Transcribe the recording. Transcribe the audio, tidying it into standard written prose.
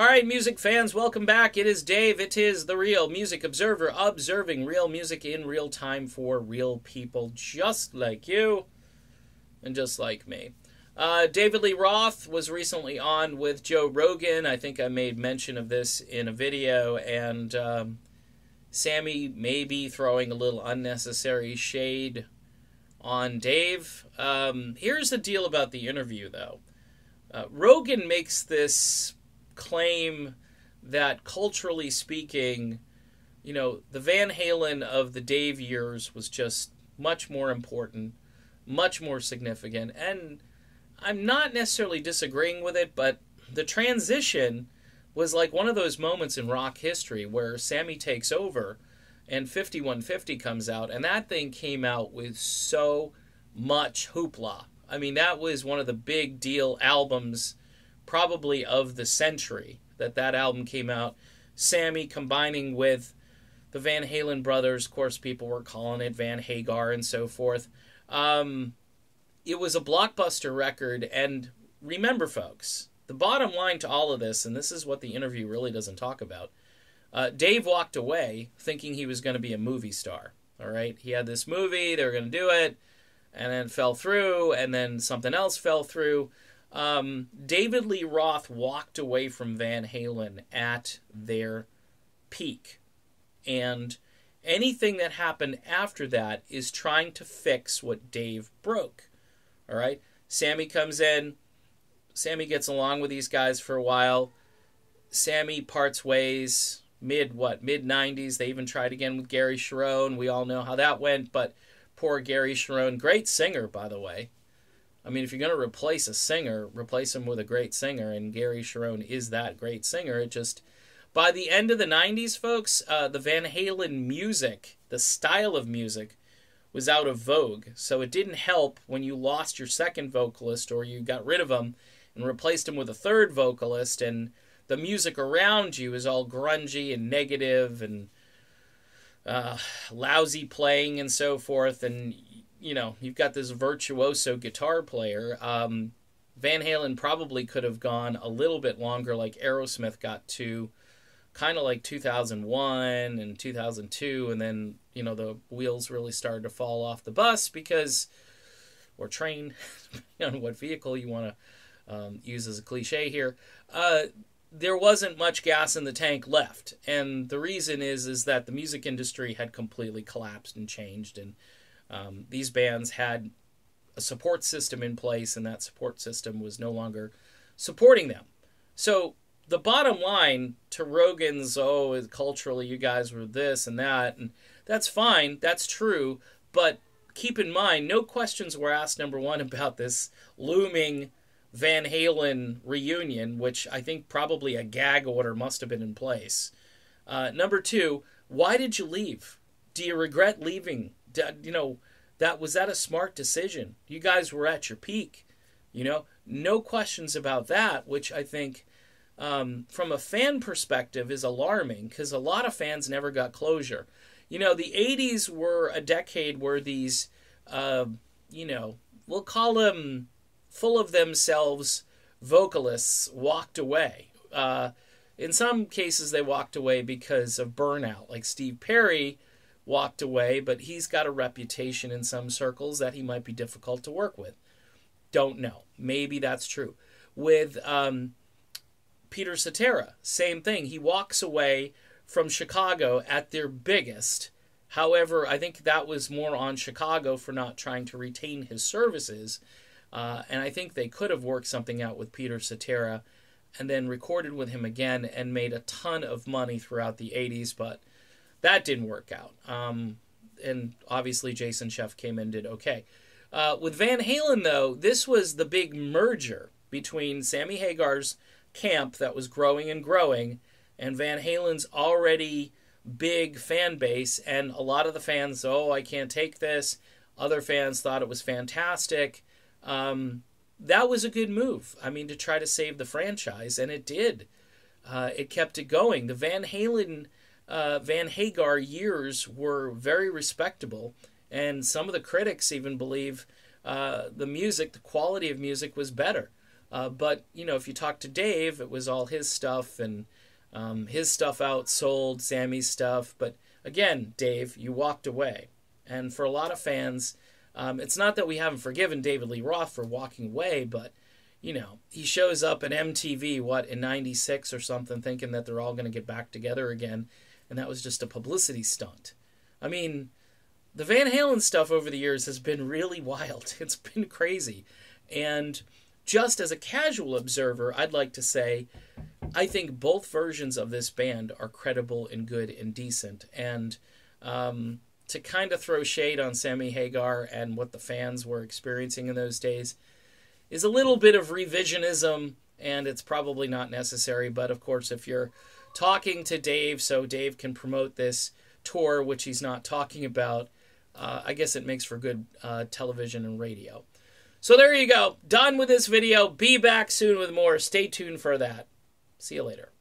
All right, music fans, welcome back. It is Dave. It is the Real Music Observer, observing real music in real time for real people just like you and just like me. David Lee Roth was recently on with Joe Rogan. I think I made mention of this in a video, and Sammy may be throwing a little unnecessary shade on Dave. Here's the deal about the interview, though. Rogan makes this claim that, culturally speaking, you know, the Van Halen of the Dave years was just much more important, much more significant, and I'm not necessarily disagreeing with it, but the transition was like one of those moments in rock history where Sammy takes over and 5150 comes out, and that thing came out with so much hoopla. I mean, that was one of the big deal albums probably of the century, that album came out. Sammy combining with the Van Halen brothers, of course people were calling it Van Hagar and so forth. It was a blockbuster record, and remember folks, the bottom line to all of this, and this is what the interview really doesn't talk about, Dave walked away thinking he was going to be a movie star. All right, he had this movie, they were going to do it, and then fell through, and then something else fell through. David Lee Roth walked away from Van Halen at their peak, and anything that happened after that is trying to fix what Dave broke. All right, Sammy comes in, Sammy gets along with these guys for a while, Sammy parts ways mid-90s. They even tried again with Gary Cherone. We all know how that went, but poor Gary Cherone, great singer, by the way. I mean, if you're going to replace a singer, replace him with a great singer, and Gary Cherone is that great singer. It just, by the end of the 90s, folks, the Van Halen music, the style of music, was out of vogue. So it didn't help when you lost your second vocalist, or you got rid of him and replaced him with a third vocalist, and the music around you is all grungy and negative and lousy playing and so forth, and you know, you've got this virtuoso guitar player. Van Halen probably could have gone a little bit longer, like Aerosmith got to kind of like 2001 and 2002, and then, you know, the wheels really started to fall off the bus because, or train, depending on what vehicle you want to use as a cliche here, there wasn't much gas in the tank left. And the reason is that the music industry had completely collapsed and changed, and these bands had a support system in place, and that support system was no longer supporting them. So the bottom line to Rogan's, culturally you guys were this and that, and that's fine, that's true, but keep in mind, no questions were asked, number one, about this looming Van Halen reunion, which I think probably a gag order must have been in place. Number two, why did you leave? Do you regret leaving? You know, was that a smart decision? You guys were at your peak, you know, no questions about that, which I think from a fan perspective is alarming, because a lot of fans never got closure. You know, the 80s were a decade where these, you know, we'll call them full of themselves vocalists walked away. In some cases they walked away because of burnout, like Steve Perry walked away, but he's got a reputation in some circles that he might be difficult to work with. Don't know. Maybe that's true. With Peter Cetera, same thing. He walks away from Chicago at their biggest. However, I think that was more on Chicago for not trying to retain his services. And I think they could have worked something out with Peter Cetera and then recorded with him again and made a ton of money throughout the 80s, but that didn't work out. And obviously Jason Scheff came in and did okay. With Van Halen, though, this was the big merger between Sammy Hagar's camp that was growing and growing and Van Halen's already big fan base, and a lot of the fans, I can't take this. Other fans thought it was fantastic. That was a good move, I mean, to try to save the franchise, and it did. It kept it going. The Van Halen Van Hagar years were very respectable, and some of the critics even believe the quality of music was better. But, you know, if you talk to Dave, it was all his stuff, and his stuff outsold Sammy's stuff. But again, Dave, you walked away. And for a lot of fans, it's not that we haven't forgiven David Lee Roth for walking away, but, you know, he shows up at MTV, in 96 or something, thinking that they're all going to get back together again. And that was just a publicity stunt. I mean, the Van Halen stuff over the years has been really wild. It's been crazy. And just as a casual observer, I'd like to say, I think both versions of this band are credible and good and decent. And to kind of throw shade on Sammy Hagar and what the fans were experiencing in those days is a little bit of revisionism, and it's probably not necessary. But of course, if you're talking to Dave so Dave can promote this tour, which he's not talking about, I guess it makes for good television and radio. So there you go. Done with this video. Be back soon with more. Stay tuned for that. See you later.